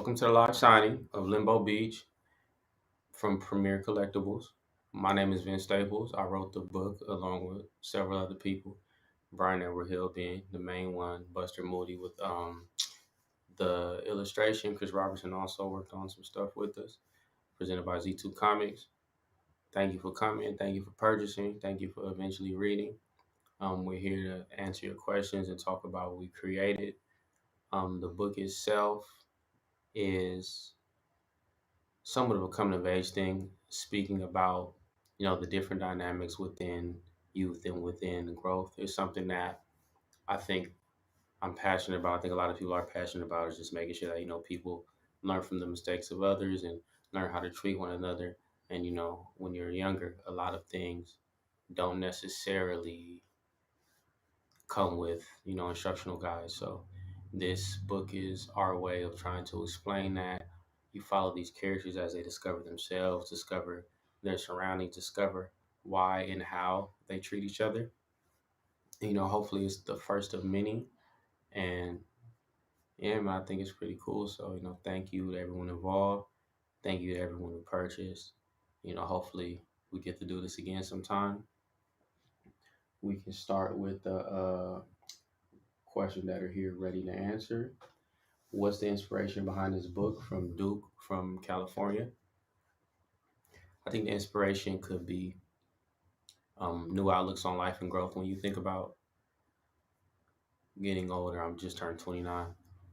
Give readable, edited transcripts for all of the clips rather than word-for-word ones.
Welcome to the live signing of Limbo Beach from Premier Collectibles. My name is Vince Staples. I wrote the book along with several other people, Bryan Edward Hill being the main one, Buster Moody with the illustration. Chris Robertson also worked on some stuff with us, presented by Z2 Comics. Thank you for coming. Thank you for purchasing. Thank you for eventually reading. We're here to answer your questions and talk about what we created. The book itself is somewhat of a coming of age thing, speaking about the different dynamics within youth and within growth. Is something that I think I'm passionate about. I think a lot of people are passionate about is just making sure that people learn from the mistakes of others and learn how to treat one another. And when you're younger, a lot of things don't necessarily come with instructional guides. So this book is our way of trying to explain that. You follow these characters as they discover themselves, discover their surroundings, discover why and how they treat each other. Hopefully it's the first of many. And yeah, man, I think it's pretty cool. So thank you to everyone involved. Thank you to everyone who purchased. Hopefully we get to do this again sometime. We can start with the questions that are here ready to answer. What's the inspiration behind this book? From Duke from California. I think the inspiration could be new outlooks on life and growth. When you think about getting older, I'm just turned 29,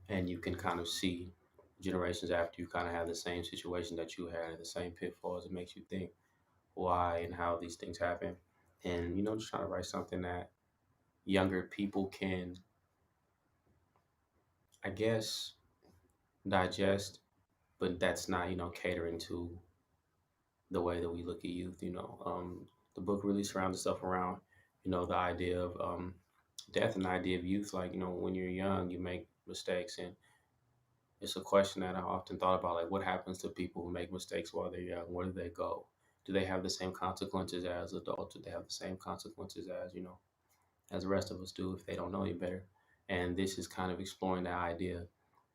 and you can kind of see generations after you kind of have the same situation that you had, the same pitfalls. It makes you think why and how these things happen. And, just trying to write something that younger people can, I guess, digest, but that's not, catering to the way that we look at youth. The book really surrounds itself around, the idea of death and the idea of youth. Like, when you're young, you make mistakes, and it's a question that I often thought about. Like, what happens to people who make mistakes while they're young? Where do they go? Do they have the same consequences as adults? Do they have the same consequences as as the rest of us do if they don't know any better? And this is kind of exploring that idea,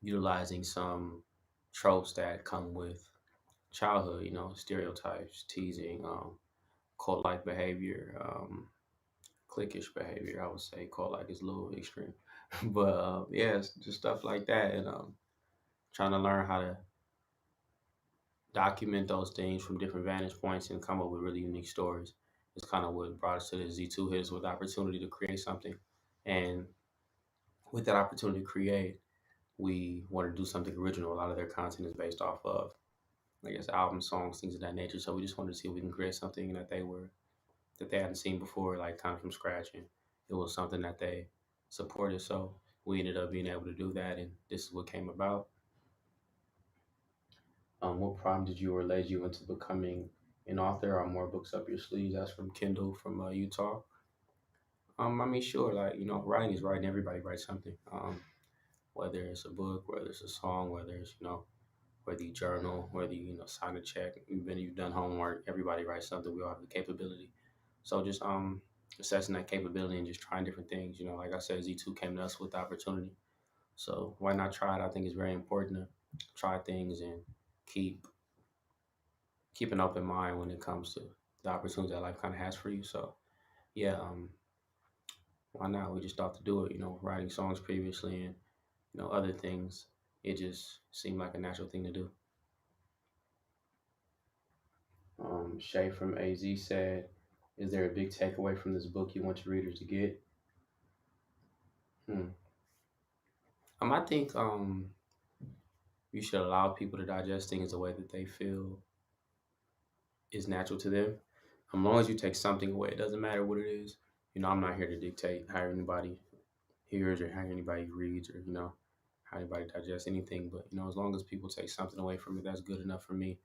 utilizing some tropes that come with childhood, stereotypes, teasing, cult-like behavior, cliquish behavior. I would say cult-like is a little extreme, but yeah, it's just stuff like that, and trying to learn how to document those things from different vantage points and come up with really unique stories. It's kind of what brought us to the Z2 hits with the opportunity to create something, and with that opportunity to create, we want to do something original. A lot of their content is based off of, I guess, album songs, things of that nature. So we just wanted to see if we can create something that they hadn't seen before, like kind of from scratch. And it was something that they supported. So we ended up being able to do that. And this is what came about. What prompted you or led you into becoming an author? Are more books up your sleeves? That's from Kendall from Utah. I mean, sure, like, writing is writing. Everybody writes something. Whether it's a book, whether it's a song, whether it's, whether you journal, whether you, sign a check, even if you've done homework, everybody writes something. We all have the capability. So just assessing that capability and just trying different things. Like I said, Z2 came to us with the opportunity. So why not try it? I think it's very important to try things and keep keep an open mind when it comes to the opportunities that life kind of has for you. So yeah, why not? We just thought to do it. Writing songs previously and other things. It just seemed like a natural thing to do. Shay from AZ said, "Is there a big takeaway from this book you want your readers to get?" Hmm. I think you should allow people to digest things the way that they feel is natural to them. As long as you take something away, it doesn't matter what it is. I'm not here to dictate how anybody hears or how anybody reads or how anybody digests anything. But as long as people take something away from it, that's good enough for me.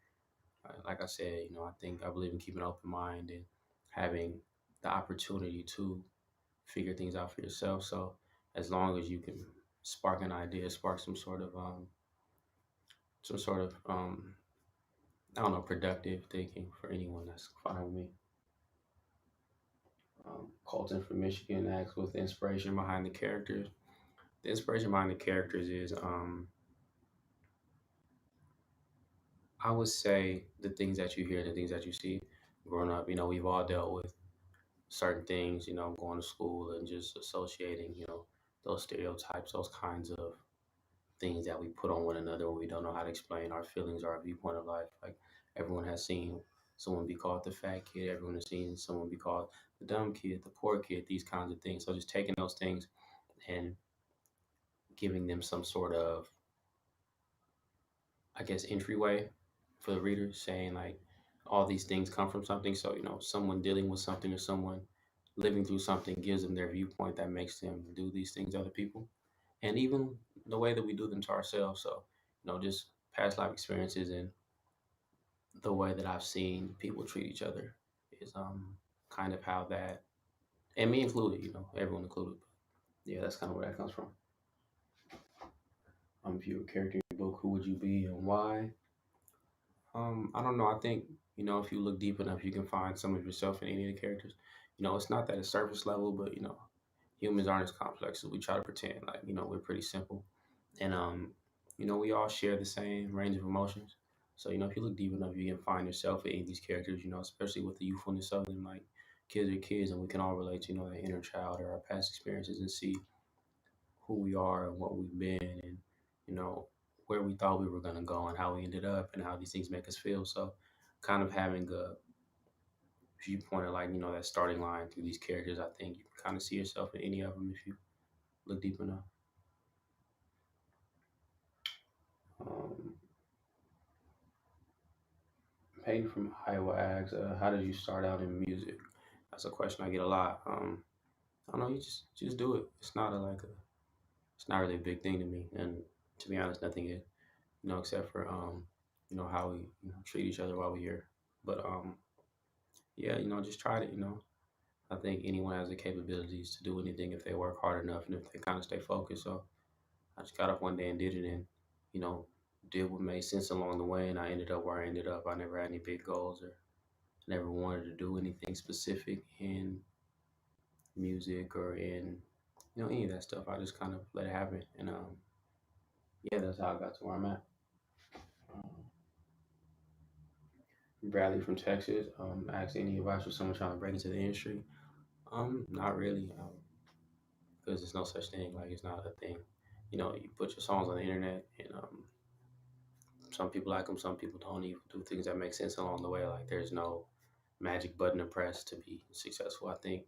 Like I said, I believe in keeping an open mind and having the opportunity to figure things out for yourself. So as long as you can spark an idea, spark some sort of I don't know, productive thinking for anyone, that's fine with me. Colton from Michigan asks, what's the inspiration behind the characters? The inspiration behind the characters is I would say the things that you hear, the things that you see growing up, we've all dealt with certain things, going to school and just associating, those stereotypes, those kinds of things that we put on one another when we don't know how to explain our feelings or our viewpoint of life. Like everyone has seen someone be called the fat kid, everyone has seen someone be called the dumb kid, the poor kid, these kinds of things. So just taking those things and giving them some sort of, I guess, entryway for the reader, saying like all these things come from something. So, someone dealing with something or someone living through something gives them their viewpoint that makes them do these things to other people. And even the way that we do them to ourselves. So, just past life experiences and the way that I've seen people treat each other is kind of how that, and me included, everyone included. Yeah, that's kind of where that comes from. If you were a character in your book, who would you be and why? I don't know. I think, if you look deep enough, you can find some of yourself in any of the characters. It's not that it's surface level, but humans aren't as complex as we try to pretend. Like, we're pretty simple. And we all share the same range of emotions. So, if you look deep enough, you can find yourself in any of these characters, especially with the youthfulness of them. Like kids are kids and we can all relate to, the inner child or our past experiences and see who we are and what we've been and where we thought we were going to go and how we ended up and how these things make us feel. So kind of having a viewpoint of like that starting line through these characters, I think you can kind of see yourself in any of them if you look deep enough. um, Peyton from Iowa asks, how did you start out in music? That's a question I get a lot. I don't know, you just do it. It's not it's not really a big thing to me, and to be honest, nothing is, except for how we treat each other while we're here. But yeah, just try it. I think anyone has the capabilities to do anything if they work hard enough and if they kind of stay focused. So I just got up one day and did it, and you know, did what made sense along the way, and I ended up where I ended up. I never had any big goals or never wanted to do anything specific in music or in any of that stuff. I just kind of let it happen, and yeah, that's how I got to where I'm at. Um, Bradley from Texas asked any advice for someone trying to break into the industry. Not really, because there's no such thing. Like it's not a thing. You put your songs on the internet, and some people like them, some people don't. Even do things that make sense along the way. Like there's no magic button to press to be successful. I think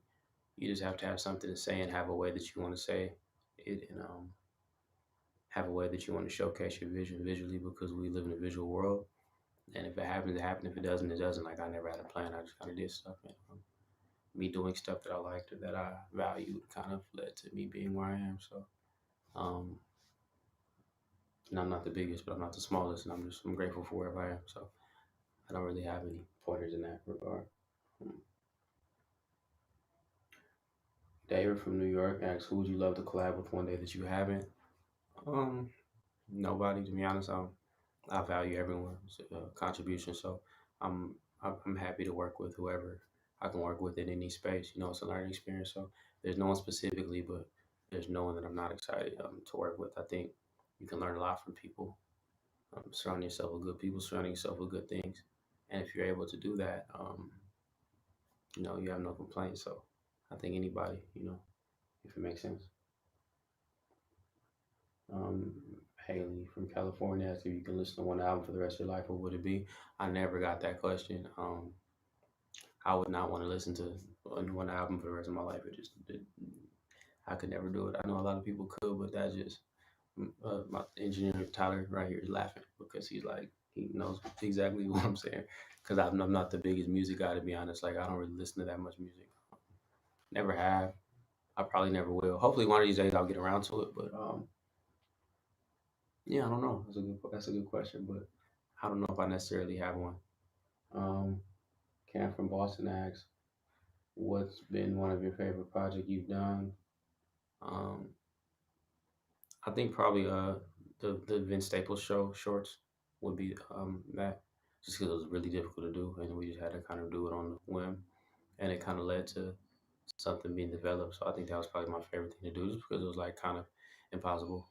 you just have to have something to say and have a way that you want to say it, and have a way that you want to showcase your vision visually because we live in a visual world. And if it happens, it happens. If it doesn't, it doesn't. Like I never had a plan. I just kind of did stuff. And me doing stuff that I liked or that I valued kind of led to me being where I am. So, um, and I'm not the biggest, but I'm not the smallest, and I'm grateful for wherever I am. So I don't really have any pointers in that regard. Um, David from New York asks, "Who would you love to collab with one day that you haven't?" Um, Nobody, to be honest. I value everyone's contribution, so I'm happy to work with whoever I can work with in any space. It's a learning experience, so there's no one specifically, but there's no one that I'm not excited to work with. I think you can learn a lot from people. Surround yourself with good people, surrounding yourself with good things, and if you're able to do that, you have no complaints. So I think anybody, if it makes sense. Um, Haley from California asks if you can listen to one album for the rest of your life, what would it be? I never got that question. I would not want to listen to one album for the rest of my life. I could never do it. I know a lot of people could, but that just my engineer Tyler right here is laughing because he's like he knows exactly what I'm saying. Because I'm not the biggest music guy, to be honest. Like I don't really listen to that much music. Never have. I probably never will. Hopefully one of these days I'll get around to it. But yeah, I don't know. That's a good question, but I don't know if I necessarily have one. Um, Cam from Boston asks, "What's been one of your favorite projects you've done?" Um, I think probably the Vince Staples show shorts would be that just because it was really difficult to do and we just had to kind of do it on the whim and it kind of led to something being developed. So I think that was probably my favorite thing to do just because it was like kind of impossible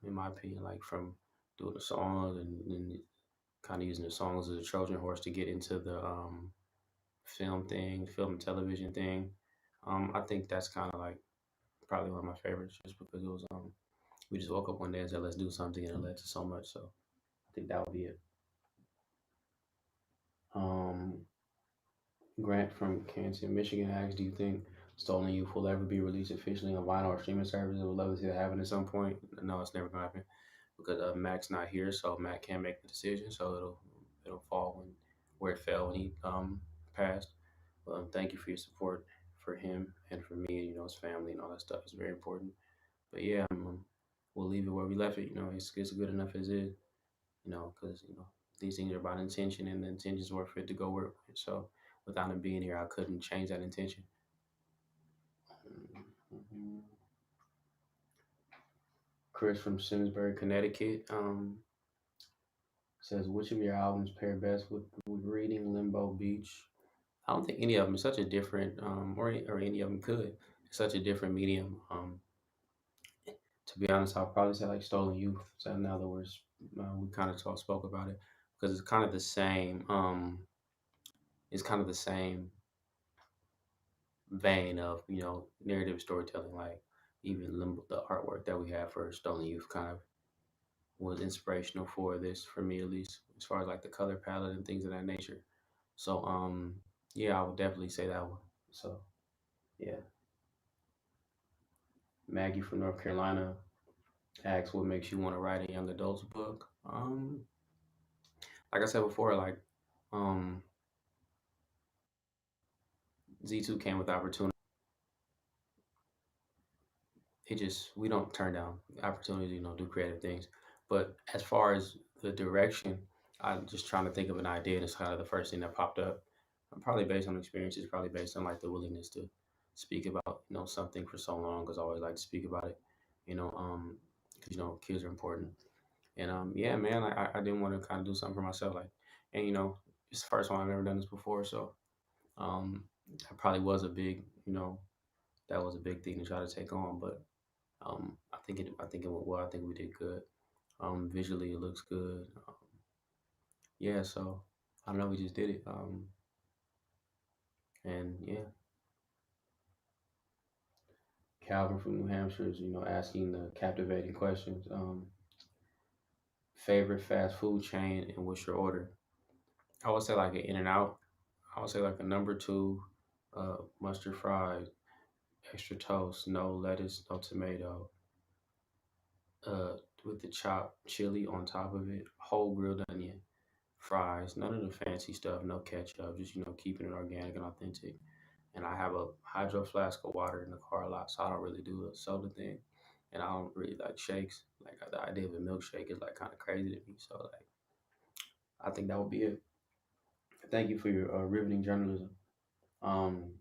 in my opinion, like from doing the songs and kind of using the songs as a Trojan horse to get into the film thing, film and television thing. I think that's kind of like probably one of my favorites, just because it was we just woke up one day and said let's do something, and it led to so much. So I think that would be it. Um, Grant from Kansas, Michigan asks, "Do you think Stolen Youth will ever be released officially on vinyl or streaming services? I would love to see that happen at some point." No, it's never gonna happen because Mac's not here, so Mac can't make the decision. So it'll fall where it fell when he passed. Thank you for your support for him and for me and his family and all that stuff. It's very important. But yeah, we'll leave it where we left it. It's good enough as is. Because these things are about intention, and the intentions were for it to go where. So without him being here, I couldn't change that intention. Mhm. Chris from Simsbury, Connecticut, says, "Which of your albums pair best with reading Limbo Beach?" I don't think any of them is such a different, or any of them could. It's such a different medium. To be honest, I'll probably say like Stolen Youth. So in other words, we kind of spoke about it because it's kind of the same. It's kind of the same vein of narrative storytelling. Like even the artwork that we have for Stolen Youth kind of was inspirational for this for me, at least as far as like the color palette and things of that nature. So yeah, I would definitely say that one. So yeah, Maggie from North Carolina asks, "What makes you want to write a young adults book?" Like I said before, like um Z2 came with opportunity. It just we don't turn down opportunities, do creative things. But as far as the direction, I'm just trying to think of an idea, and it's kind of the first thing that popped up. Probably based on experiences, probably based on like the willingness to speak about something for so long, because I always like to speak about it. Because kids are important. And yeah, man, I didn't want to kind of do something for myself, like, and it's the first time I've ever done this before, so um, that probably was a big, that was a big thing to try to take on, but I think it went well. I think we did good. Visually, it looks good. Yeah, so I don't know. We just did it. And yeah, Calvin from New Hampshire is asking the captivating questions. Favorite fast food chain and what's your order? I would say like an In and Out. I would say like a number two, mustard fries, extra toast, no lettuce, no tomato, uh, with the chopped chili on top of it, whole grilled onion, fries, none of the fancy stuff, no ketchup, just keeping it organic and authentic. And I have a hydro flask of water in the car a lot, so I don't really do a soda thing, and I don't really like shakes. Like the idea of a milkshake is like kind of crazy to me. So like I think that would be it. Thank you for your riveting journalism. Um,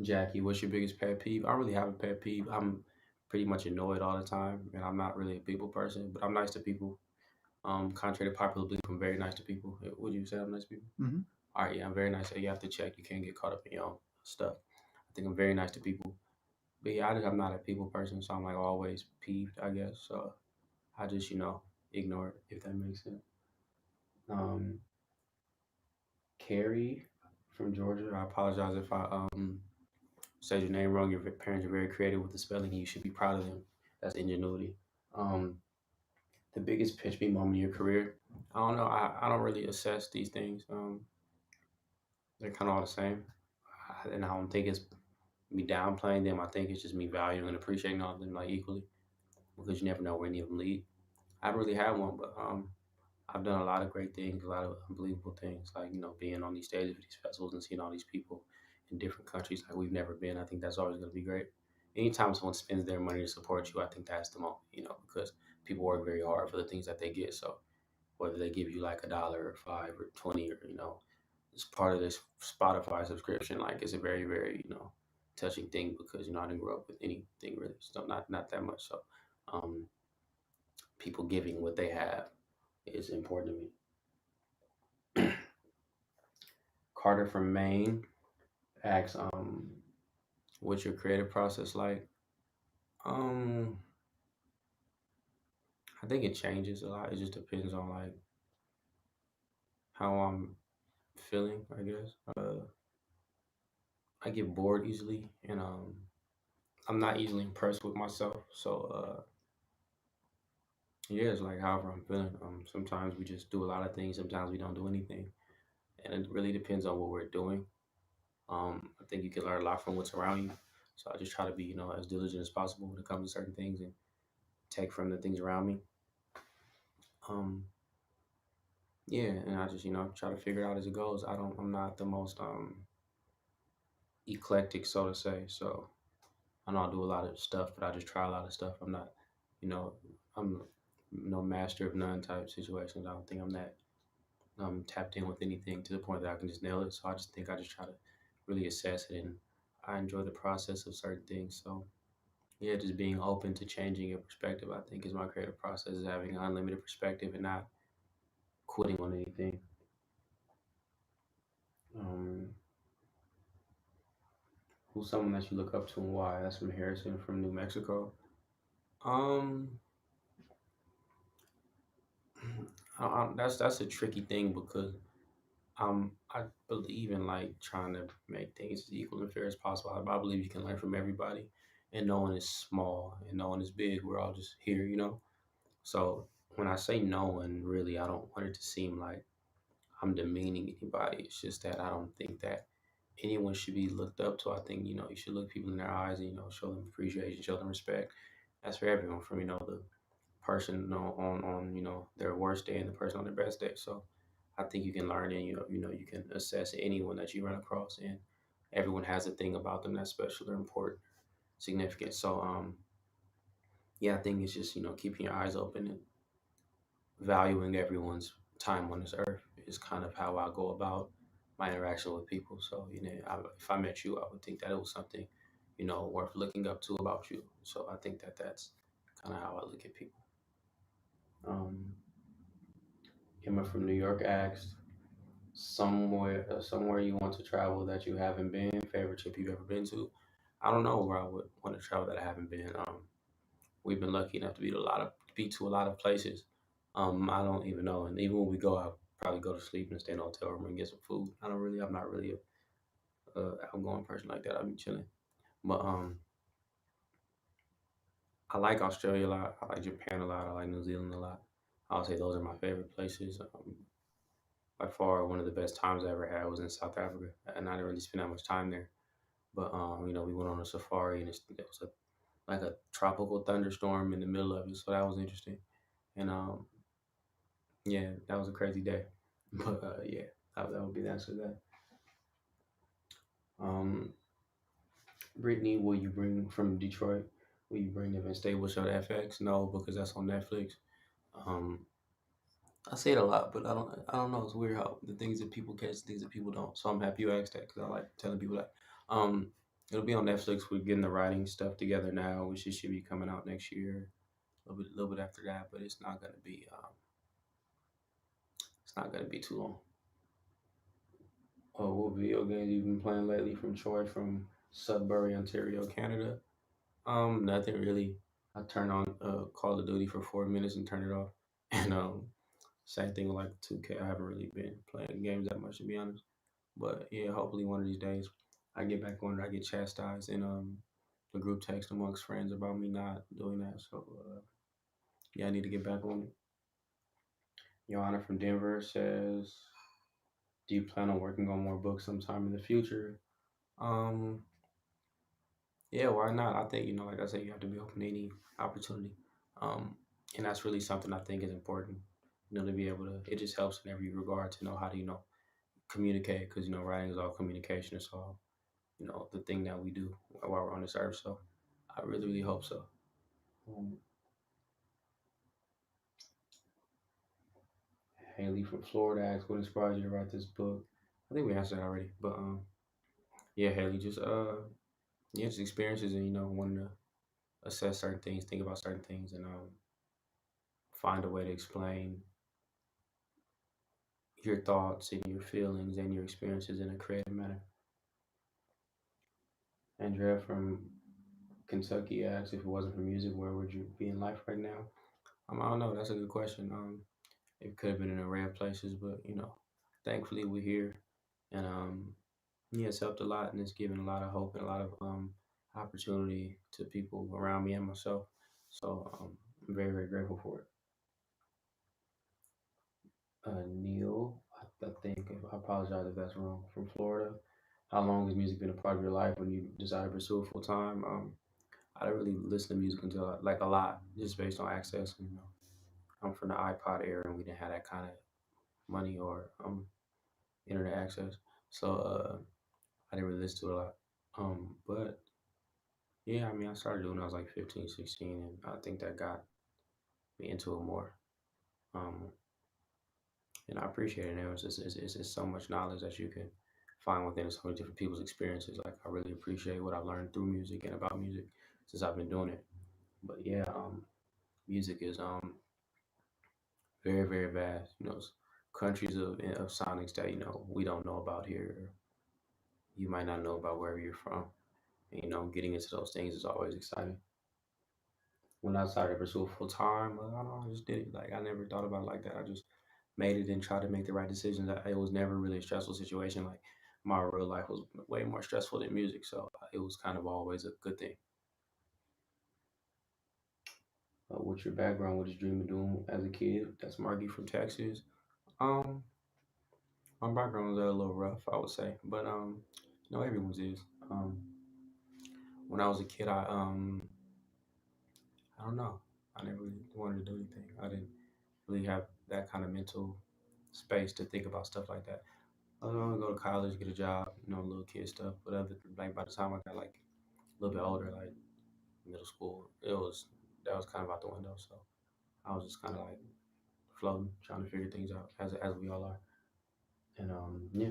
Jackie, what's your biggest pet peeve? I don't really have a pet peeve. I'm pretty much annoyed all the time, and I'm not really a people person, but I'm nice to people. Contrary to popular belief, I'm very nice to people. Would you say I'm nice to people? All right, yeah, I'm very nice. You have to check. You can't get caught up in your own stuff. I think I'm very nice to people. But yeah, I'm not a people person, so I'm like always peeved, I guess. So I just, ignore it, if that makes sense. Um, Carrie from Georgia, I apologize if I said your name wrong. Your parents are very creative with the spelling. You should be proud of them. That's ingenuity. Um, the biggest pitch me moment in your career. I don't know. I don't really assess these things. They're kind of all the same. And I don't think it's me downplaying them. I think it's just me valuing and appreciating all of them like equally, because you never know where any of them lead. I haven't really had one, but I've done a lot of great things, a lot of unbelievable things, like being on these stages for these festivals and seeing all these people in different countries like we've never been. I think that's always going to be great. Anytime someone spends their money to support you, I think that's the moment, because people work very hard for the things that they get. So whether they give you like $1 or 5 or 20, or it's part of this Spotify subscription, like it's a very, very touching thing, because I didn't grow up with anything really, so not that much. So um, people giving what they have is important to me. Carter from Maine asks, what's your creative process like? Um, I think it changes a lot. It just depends on like how I'm feeling, I guess. I get bored easily, and I'm not easily impressed with myself. So yeah, it's like however I'm feeling. Sometimes we just do a lot of things. Sometimes we don't do anything, and it really depends on what we're doing. I think you can learn a lot from what's around you. So I just try to be, as diligent as possible when it comes to certain things and take from the things around me. Um, yeah, and I just, try to figure it out as it goes. I'm not the most eclectic, so to say. So I know I do a lot of stuff, but I just try a lot of stuff. I'm not, you know, I'm no master of none type situations. I don't think I'm that tapped in with anything to the point that I can just nail it. So I just think I just try to really assess it, and I enjoy the process of certain things. So yeah, just being open to changing your perspective, I think, is my creative process. Is having an unlimited perspective and not quitting on anything. Um, who's someone that you look up to and why? That's from Harrison from New Mexico. Um, that's a tricky thing because I believe in like trying to make things as equal and fair as possible. I believe you can learn from everybody, and no one is small and no one is big. We're all just here. So when I say no one, really, I don't want it to seem like I'm demeaning anybody. It's just that I don't think that anyone should be looked up to. I think, you should look people in their eyes and, show them appreciation, show them respect. That's for everyone, from, the person, on, their worst day and the person on their best day. So I think you can learn, and, you can assess anyone that you run across, and everyone has a thing about them that's special or important, significant. So, yeah, I think it's just, keeping your eyes open and valuing everyone's time on this earth is kind of how I go about my interaction with people. So, if I met you, I would think that it was something, worth looking up to about you. So I think that that's kind of how I look at people. Um, Emma from New York asked, somewhere you want to travel that you haven't been, favorite trip you've ever been to. I don't know where I would want to travel that I haven't been. We've been lucky enough to be to a lot of places. I don't even know, and even when we go, I'll probably go to sleep and stay in a hotel room and get some food. I'm not really a outgoing person like that. I'll be chilling, but I like Australia a lot. I like Japan a lot. I like New Zealand a lot. I'll say those are my favorite places. By far, one of the best times I ever had was in South Africa, and I didn't really spend that much time there. But we went on a safari, and it was like a tropical thunderstorm in the middle of it, so that was interesting. And yeah, that was a crazy day. But yeah, that would be the answer to that. Um, Brittany, will you bring from Detroit? Will you bring the Vince Stable show to FX? No, because that's on Netflix. Um, I say it a lot, but I don't know. It's weird how the things that people catch, the things that people don't. So I'm happy you asked that because I like telling people that. Um, it'll be on Netflix. We're getting the writing stuff together now, which it should be coming out next year, a little bit after that. But it's not gonna be too long. Oh, what video games you've been playing lately? From Troy from Sudbury, Ontario, Canada. Nothing really. I turn on Call of Duty for 4 minutes and turn it off. And same thing with like 2K. I haven't really been playing games that much, to be honest. But yeah, hopefully one of these days I get back on it. I get chastised in the group text amongst friends about me not doing that. So yeah, I need to get back on it. Joanna from Denver says, "Do you plan on working on more books sometime in the future?" Um, yeah, why not? I think, like I said, you have to be open to any opportunity. Um, and that's really something I think is important. To be able to. It just helps in every regard to know how to, communicate, because writing is all communication. It's all, the thing that we do while we're on this earth. So I really, really hope so. Um, Haley from Florida asked, "What inspired you to write this book?" I think we answered that already, but yeah, Haley, just yeah, just experiences, and wanting to assess certain things, think about certain things, and find a way to explain your thoughts and your feelings and your experiences in a creative manner. Andrea from Kentucky asks, "If it wasn't for music, where would you be in life right now?" I don't know. That's a good question. It could have been in an array of places, but thankfully we're here, and yeah, it's helped a lot, and it's given a lot of hope and a lot of opportunity to people around me and myself. So I'm very very grateful for it. Neil, I think I apologize if that's wrong. From Florida, how long has music been a part of your life when you decided to pursue it full time? I didn't really listen to music until like a lot, just based on access. You know, I'm from the iPod era, and we didn't have that kind of money or internet access, so I didn't really listen to it a lot. But yeah, I mean, I started doing it when I was like 15, 16, and I think that got me into it more. Um, and I appreciate it. And it's just so much knowledge that you can find within so many different people's experiences. Like I really appreciate what I've learned through music and about music since I've been doing it. But yeah, music is very very vast. You know, countries of sonics that we don't know about here. Or you might not know about wherever you're from. And, getting into those things is always exciting. When I decided to pursue it full time, I don't know, I just did it. Like I never thought about it like that. I just made it and tried to make the right decisions. It was never really a stressful situation. Like my real life was way more stressful than music, so it was kind of always a good thing. What's your background? What did you dream of doing as a kid? That's Marky from Texas. Um, my background was a little rough, I would say, but everyone's is. Um, when I was a kid, I don't know. I never really wanted to do anything. I didn't really have that kind of mental space to think about stuff like that. I was gonna go to college, get a job, little kid stuff. But like by the time I got like a little bit older, like middle school, that was kind of out the window. So I was just kind of like floating, trying to figure things out as we all are. And yeah,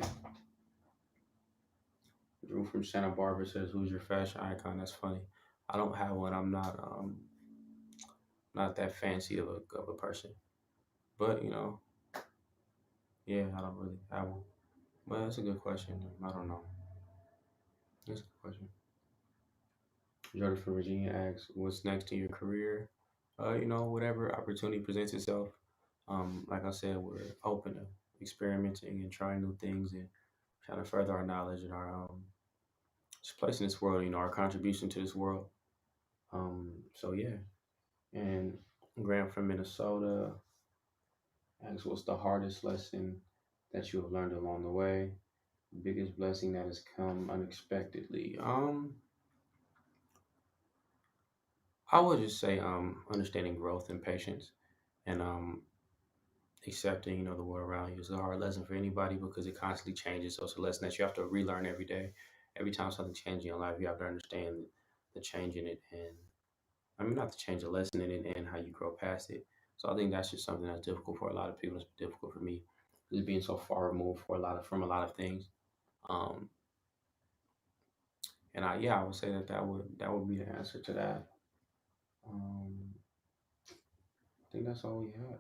Drew from Santa Barbara says, "Who's your fashion icon?" That's funny. I don't have one. I'm not that fancy of a person. But yeah, I don't really have one. Well, that's a good question. I don't know. That's a good question. Jordan from Virginia asks, "What's next in your career?" Whatever opportunity presents itself. Like I said, we're open to experimenting and trying new things and trying to further our knowledge and our just place in this world. Our contribution to this world. So yeah. And Grant from Minnesota asks, "What's the hardest lesson that you have learned along the way? Biggest blessing that has come unexpectedly?" I would just say understanding growth and patience and accepting, the world around you is a hard lesson for anybody because it constantly changes. So it's a lesson that you have to relearn every day. Every time something changes in your life, you have to understand the change in it, and I mean not to change the lesson in it and how you grow past it. So I think that's just something that's difficult for a lot of people. It's difficult for me, just being so far removed from a lot of things. Um, and I would say that would be the answer to that. I think that's all we had.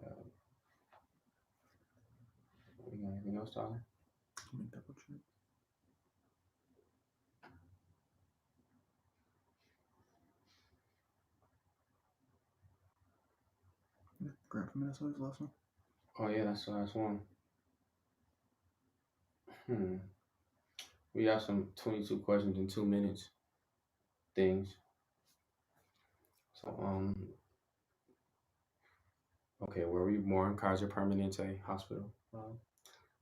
We got anything else, Tyler? Let me double check. Yeah, Grant from Minnesota's the last one. Oh yeah, that's the last one. Hmm. We got some 22 questions in 2 minutes things. So okay, where were you born? Kaiser Permanente Hospital.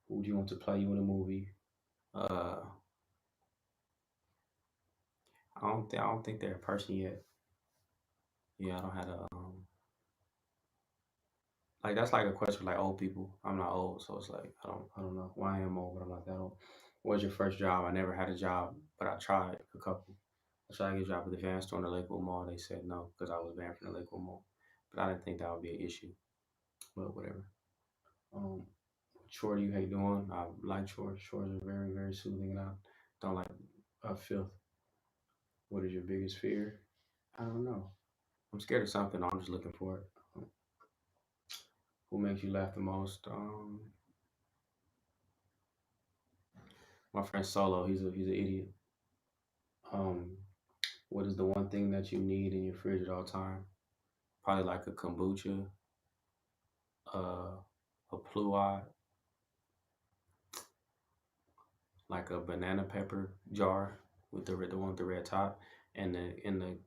Who do you want to play you in a movie? Uh, I don't think they're a person yet. Yeah, I don't have a like that's like a question for like old people. I'm not old, so it's like I don't know. Well, I am old, but I'm not that old. What's your first job? I never had a job, but I tried a couple. I tried to get a job at the van store in the Lakewood Mall. They said no because I was banned from the Lakewood Mall, but I didn't think that would be an issue. But whatever. Um, chore do you hate doing? I like chores. Chores are very very soothing, and I don't like filth. What is your biggest fear? I don't know. I'm scared of something. I'm just looking for it. Who makes you laugh the most? My friend Solo. He's an idiot. Um, what is the one thing that you need in your fridge at all time? Probably like a kombucha, uh, a pluot, like a banana pepper jar with the one with the red top, and the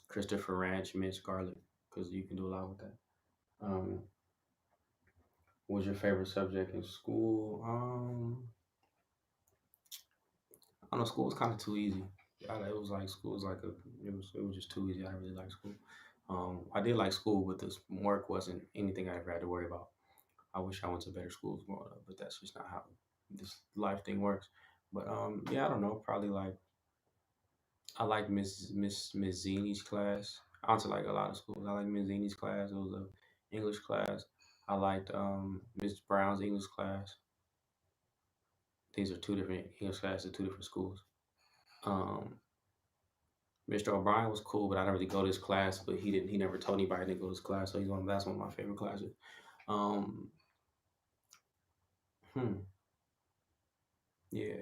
Christopher Ranch minced garlic because you can do a lot with that. Um, what was your favorite subject in school? I don't know. School was kind of too easy. It was like school was like a it was just too easy. I didn't really like school. I did like school, but this work wasn't anything I ever had to worry about. I wish I went to better schools growing up, but that's just not how this life thing works. But yeah, I don't know. Probably like I like Miss Zini's class. I went to like a lot of schools. I like Miss Zini's class. It was a English class. I liked Miss Brown's English class. These are two different English classes, two different schools. Um, Mr. O'Brien was cool, but I didn't really go to his class. But he didn't. He never told anybody I didn't go to his class. So that's one of my favorite classes. Um, hmm, yeah,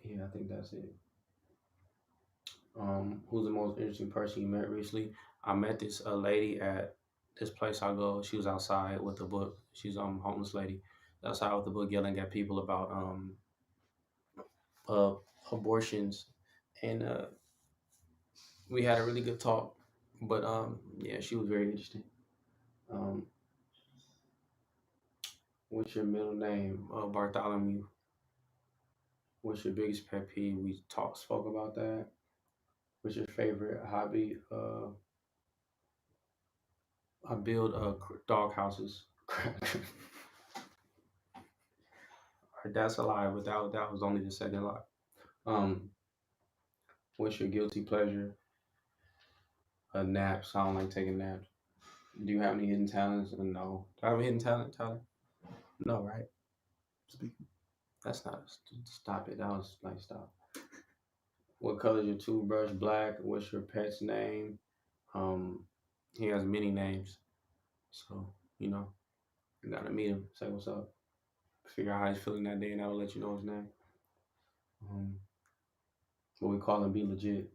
yeah. I think that's it. Who's the most interesting person you met recently? I met this lady at this place I go. She was outside with a book. She's homeless lady outside with a book, yelling at people about uh abortions, and we had a really good talk. But yeah, she was very interesting. Um, what's your middle name? Bartholomew. What's your biggest pet peeve? We spoke about that. What's your favorite hobby? I build dog houses. That's a lie, but that was only the second lie. Um, what's your guilty pleasure? Naps. I don't like taking naps. Do you have any hidden talents? No. Do I have a hidden talent, Tyler? No, right? Speaking. That's not. Stop it. That was like stop. What color is your toothbrush? Black. What's your pet's name? Um, he has many names, so you know you gotta meet him. Say what's up. Figure out how he's feeling that day, and I will let you know his name. Um, what we call him, be legit.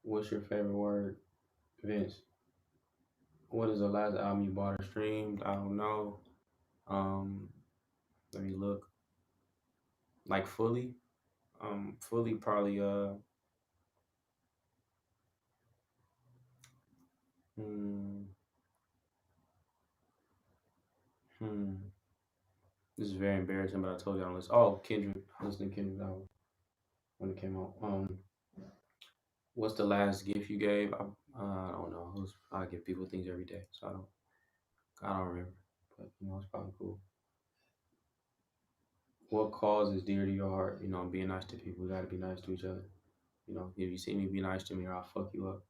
What's your favorite word, Vince? What is the last album you bought or streamed? I don't know. Um, let me look. Like fully, fully probably. Hmm, hmm. This is very embarrassing, but I told you I don't listen. Oh, Kendrick. I listened to Kendrick's album when it came out. What's the last gift you gave? I don't know. I give people things every day, so I don't remember. But it's probably cool. What cause is dear to your heart? Being nice to people. We gotta be nice to each other. If you see me, be nice to me, or I'll fuck you up.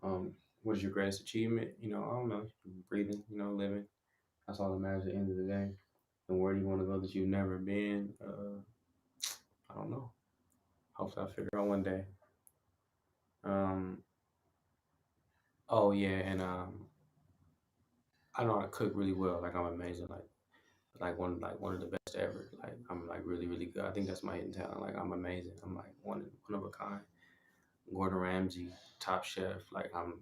Um, what is your greatest achievement? I don't know. Breathing. Living. That's all that matters at the end of the day. And where do you want to go that you've never been? I don't know. Hopefully, I'll figure out one day. Um, oh yeah, and I know how to cook really well. Like I'm amazing. Like one of the best ever. Like I'm like really really good. I think that's my hidden talent. Like I'm amazing. I'm like one of a kind. Gordon Ramsay, Top Chef. Like I'm.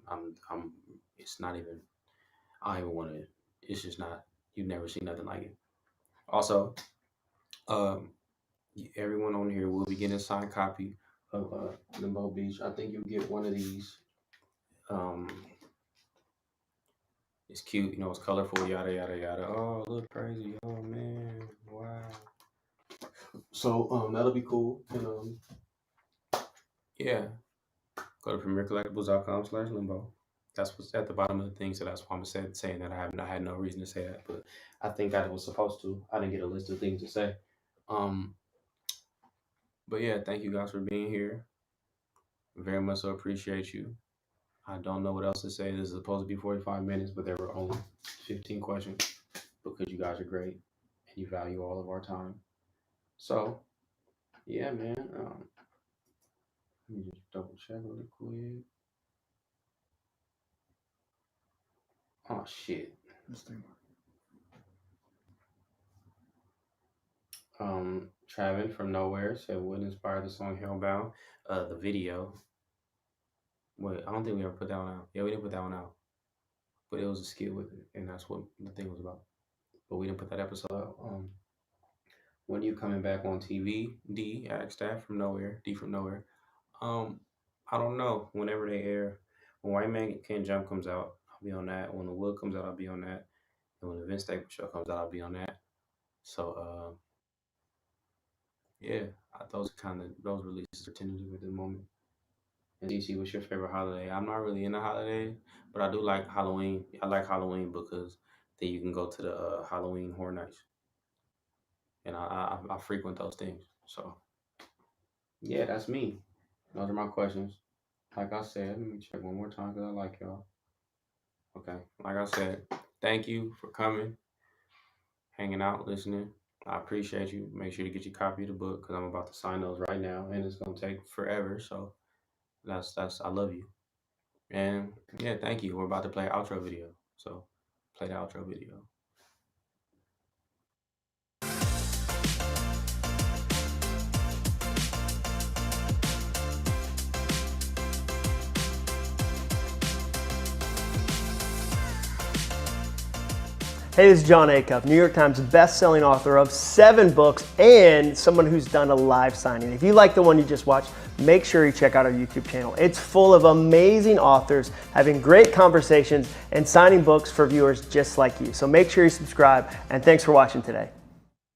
It's not even. I don't even want to. It's just not. You've never seen nothing like it. Also, um, everyone on here will be getting a signed copy of Limbo Beach. I think you'll get one of these. Um, it's cute. It's colorful. Yada yada yada. Oh, look crazy. Oh man, wow. So that'll be cool. And yeah, go to premiercollectibles.com/limbo. That's what's at the bottom of the thing. So that's why I'm saying that I had no reason to say that, but I think I was supposed to. I didn't get a list of things to say. Um, but yeah, thank you guys for being here. Very much so appreciate you. I don't know what else to say. This is supposed to be 45 minutes, but there were only 15 questions because you guys are great and you value all of our time. So yeah, man. Let me just double check really quick. Oh shit. This thing. Travin from Nowhere said what inspired the song Hellbound? The video. Wait, I don't think we ever put that one out. Yeah, we didn't put that one out. But it was a skit with it, and that's what the thing was about. But we didn't put that episode out. When you coming back on TV? D asked that from nowhere. D from nowhere. Um, I don't know. Whenever they air, when White Man Can't Jump comes out, I'll be on that. When The Wood comes out, I'll be on that. And when the Vince Staples show comes out, I'll be on that. So yeah, those kind of those releases are tentative at the moment. And DC, what's your favorite holiday? I'm not really into holidays, but I do like Halloween. I like Halloween because then you can go to the Halloween Horror Nights, and I frequent those things. So yeah, that's me. Those are my questions. Like I said, let me check one more time because I like y'all. Okay, like I said, thank you for coming, hanging out, listening. I appreciate you. Make sure to get your copy of the book because I'm about to sign those right now, and it's gonna take forever. So that's I love you. And yeah, thank you. We're about to play outro video. So play the outro video. Hey, this is John Acuff, New York Times best-selling author of 7 books and someone who's done a live signing. If you like the one you just watched, make sure you check out our YouTube channel. It's full of amazing authors having great conversations and signing books for viewers just like you. So make sure you subscribe, and thanks for watching today.